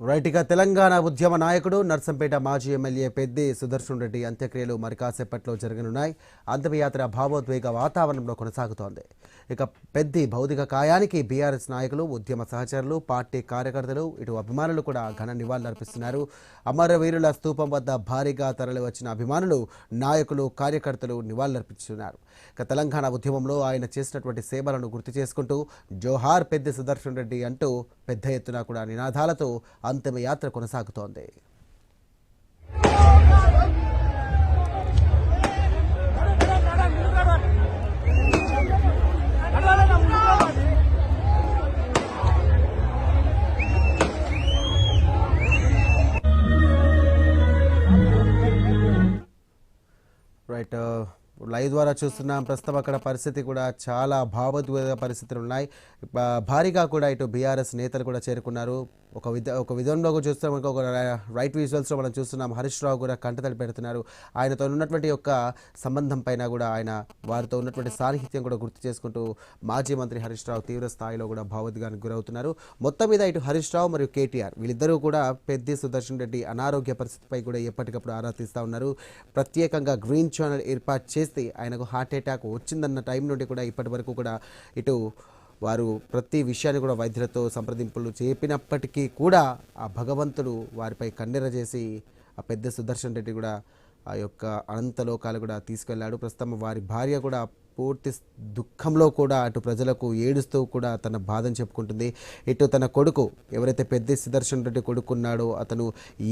రైట్గా తెలంగాణ ఉద్యమ నాయకుడు నర్సంపేట మాజీ ఎమ్మెల్యే పెద్ది సుదర్శన్ రెడ్డి అంత్యక్రియలు మరి కాసేపట్లో జరగనున్నాయి. అంతిమయాత్ర భావోద్వేగ వాతావరణంలో కొనసాగుతోంది. ఇక పెద్ది భౌతిక కాయానికి బీఆర్ఎస్ నాయకులు, ఉద్యమ సహచరులు, పార్టీ కార్యకర్తలు, ఇటు అభిమానులు కూడా ఘన నివాళులర్పిస్తున్నారు. అమరవీరుల స్తూపం వద్ద భారీగా తరలి వచ్చిన అభిమానులు, నాయకులు, కార్యకర్తలు నివాళులర్పిస్తున్నారు. ఇక తెలంగాణ ఉద్యమంలో ఆయన చేసినటువంటి సేవలను గుర్తు చేసుకుంటూ జోహార్ పెద్ది సుదర్శన్ రెడ్డి అంటూ పెద్ద ఎత్తున కూడా నినాదాలతో అంతిమ యాత్ర కొనసాగుతోంది. రైట్, లైవ్ ద్వారా చూస్తున్నాం. ప్రస్తుతం అక్కడ పరిస్థితి కూడా చాలా భావోద్వేగ పరిస్థితులు ఉన్నాయి. భారీగా కూడా ఇటు బీఆర్ఎస్ నేతలు కూడా చేరుకున్నారు. ఒక విధంలో చూస్తాం, ఒక రైట్ విజువల్స్లో మనం చూస్తున్నాం. హరీష్ రావు కూడా కంటతడి పెడుతున్నారు. ఆయనతో ఉన్నటువంటి యొక్క సంబంధం పైన కూడా ఆయన వారితో ఉన్నటువంటి సాన్నిహిత్యం కూడా గుర్తు చేసుకుంటూ మాజీ మంత్రి హరీష్ రావు తీవ్ర స్థాయిలో కూడా భావోద్వేగానికి గురవుతున్నారు. మొత్తం మీద ఇటు హరీష్ రావు మరియు కేటీఆర్ వీళ్ళిద్దరూ కూడా పెద్ది సుదర్శన్ రెడ్డి అనారోగ్య పరిస్థితిపై కూడా ఎప్పటికప్పుడు ఆరా తీస్తూ ఉన్నారు. ప్రత్యేకంగా గ్రీన్ ఛానల్ ఏర్పాటు చేసి ఆయనకు హార్ట్ అటాక్ వచ్చిందన్న టైం నుండి కూడా ఇప్పటి వరకు కూడా ఇటు వారు ప్రతి విషయాన్ని కూడా వైద్యులతో సంప్రదింపులు చేపినప్పటికీ కూడా ఆ భగవంతుడు వారిపై కన్నెర చేసి ఆ పెద్ద సుదర్శన్ రెడ్డి కూడా ఆ యొక్క అనంతలోకాలు కూడా తీసుకెళ్లాడు. ప్రస్తుతం వారి భార్య కూడా పూర్తి దుఃఖంలో కూడా అటు ప్రజలకు ఏడుస్తూ కూడా తన బాధను చెప్పుకుంటుంది. ఇటు తన కొడుకు ఎవరైతే పెద్ద సుదర్శన్ రెడ్డి కొడుకున్నాడో అతను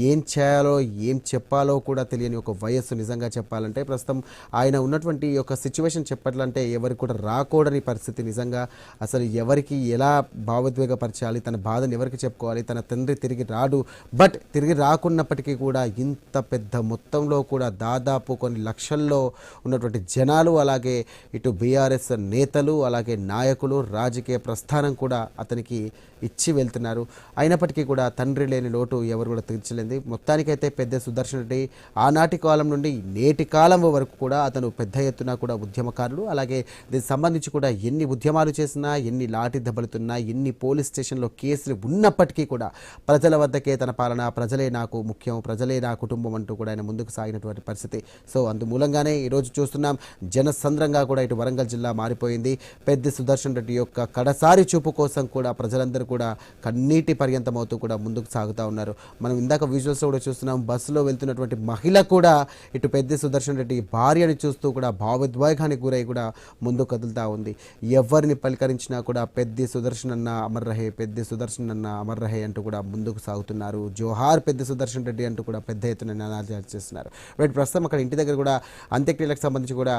ఏం చేయాలో ఏం చెప్పాలో కూడా తెలియని ఒక వయస్సు. నిజంగా చెప్పాలంటే ప్రస్తుతం ఆయన ఉన్నటువంటి యొక్క సిచ్యువేషన్ చెప్పాలంటే ఎవరికి కూడా రాకూడని పరిస్థితి. నిజంగా అసలు ఎవరికి ఎలా భావోద్వేగపరచాలి, తన బాధను ఎవరికి చెప్పుకోవాలి. తన తండ్రి తిరిగి రాడు, బట్ తిరిగి రాకున్నప్పటికీ కూడా ఇంత పెద్ద మొత్తంలో కూడా దాదాపు కొన్ని లక్షల్లో ఉన్నటువంటి జనాలు, అలాగే ఇటు బీఆర్ఎస్ నేతలు, అలాగే నాయకులు, రాజకీయ ప్రస్థానం కూడా అతనికి ఇచ్చి వెళ్తున్నారు. అయినప్పటికీ కూడా తండ్రి లేని లోటు ఎవరు కూడా తీర్చలేంది. మొత్తానికైతే పెద్ద సుదర్శన్ రెడ్డి ఆనాటి కాలం నుండి నేటి కాలం వరకు కూడా అతను పెద్ద ఎత్తున కూడా ఉద్యమకారుడు. అలాగే దీనికి సంబంధించి కూడా ఎన్ని ఉద్యమాలు చేసినా, ఎన్ని లాఠీ దెబ్బలుతున్నా, ఎన్ని పోలీస్ స్టేషన్లో కేసులు ఉన్నప్పటికీ కూడా ప్రజల వద్దకే తన పాలన, ప్రజలే నాకు ముఖ్యం, ప్రజలే నా కుటుంబం అంటూ కూడా ఆయన ముందుకు సాగినటువంటి పరిస్థితి. సో అందుమూలంగానే ఈరోజు చూస్తున్నాం జనసంద్రంగా కూడా ఇటు వరంగల్ జిల్లా మారిపోయింది. పెద్ద సుదర్శన్ రెడ్డి యొక్క కడసారి చూపు కోసం కూడా ప్రజలందరూ కూడా కన్నీటి పర్యంతమవుతూ కూడా ముందుకు సాగుతూ ఉన్నారు. మనం ఇందాక విజువల్స్లో కూడా చూస్తున్నాం, బస్సులో వెళ్తున్నటువంటి మహిళ కూడా ఇటు పెద్ద సుదర్శన్ రెడ్డి భార్యని చూస్తూ కూడా భావోద్వేగానికి గురై కూడా ముందుకు కదులుతూ ఉంది. ఎవరిని పలకరించినా కూడా పెద్ద సుదర్శన్ అన్న అమర్ రహే, పెద్ద సుదర్శన్ అన్న అమర్ రహే అంటూ కూడా ముందుకు సాగుతున్నారు. జోహార్ పెద్ద సుదర్శన్ రెడ్డి అంటూ కూడా పెద్ద ఎత్తున నినాదాలు చేస్తున్నారు. రైట్, ప్రస్తుతం అక్కడ ఇంటి దగ్గర కూడా అంత్యక్రియలకు సంబంధించి కూడా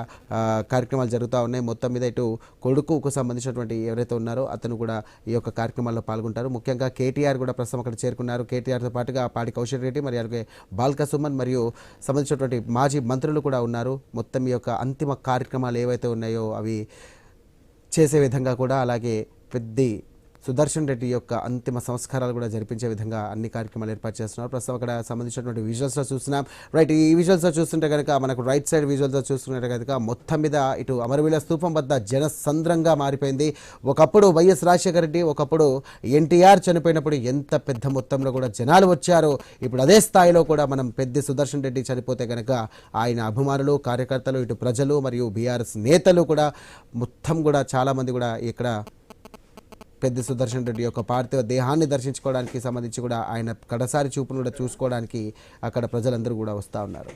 కార్యక్రమాలు జరుగుతూ ఉన్నాయి. మొత్తం మీద ఇటు కొడుకుకు సంబంధించినటువంటి ఎవరైతే ఉన్నారో అతను కూడా ఈ యొక్క కార్యక్రమాల్లో పాల్గొంటారు. ముఖ్యంగా కేటీఆర్ కూడా ప్రస్తుతం అక్కడ చేరుకున్నారు. కేటీఆర్తో పాటుగా పాడి కౌశల్ రెడ్డి మరియు అలాగే బాల్క సుమన్ మరియు సంబంధించినటువంటి మాజీ మంత్రులు కూడా ఉన్నారు. మొత్తం ఈ యొక్క అంతిమ కార్యక్రమాలు ఏవైతే ఉన్నాయో అవి చేసే విధంగా కూడా, అలాగే పెద్ద సుదర్శన్ రెడ్డి యొక్క అంతిమ సంస్కారాలు కూడా జరిపించే విధంగా అన్ని కార్యక్రమాలు ఏర్పాటు చేస్తున్నారు. ప్రస్తుతం అక్కడ సంబంధించినటువంటి విజువల్స్లో చూస్తున్నాం. రైట్, ఈ విజువల్స్లో చూస్తుంటే కనుక మనకు రైట్ సైడ్ విజువల్స్లో చూస్తున్నట్టు కనుక మొత్తం మీద ఇటు అమరవీరుల స్తూపం వద్ద జనసంద్రంగా మారిపోయింది. ఒకప్పుడు వైఎస్ రాజశేఖర రెడ్డి, ఒకప్పుడు ఎన్టీఆర్ చనిపోయినప్పుడు ఎంత పెద్ద మొత్తంలో కూడా జనాలు వచ్చారో, ఇప్పుడు అదే స్థాయిలో కూడా మనం పెద్ద సుదర్శన్ రెడ్డి చనిపోతే కనుక ఆయన అభిమానులు, కార్యకర్తలు, ఇటు ప్రజలు మరియు బీఆర్ఎస్ నేతలు కూడా మొత్తం కూడా చాలామంది కూడా ఇక్కడ పెద్ద సుదర్శన్ రెడ్డి యొక్క పార్థివ దేహాన్ని దర్శించుకోవడానికి సంబంధించి కూడా ఆయన కడసారి చూపును కూడా చూసుకోవడానికి అక్కడ ప్రజలందరూ కూడా వస్తూ ఉన్నారు.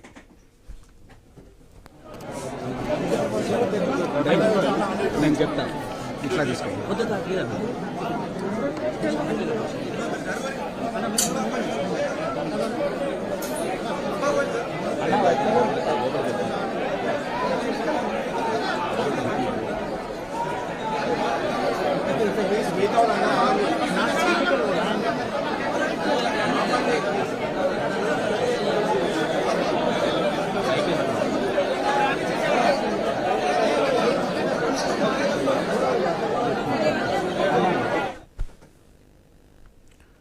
Kita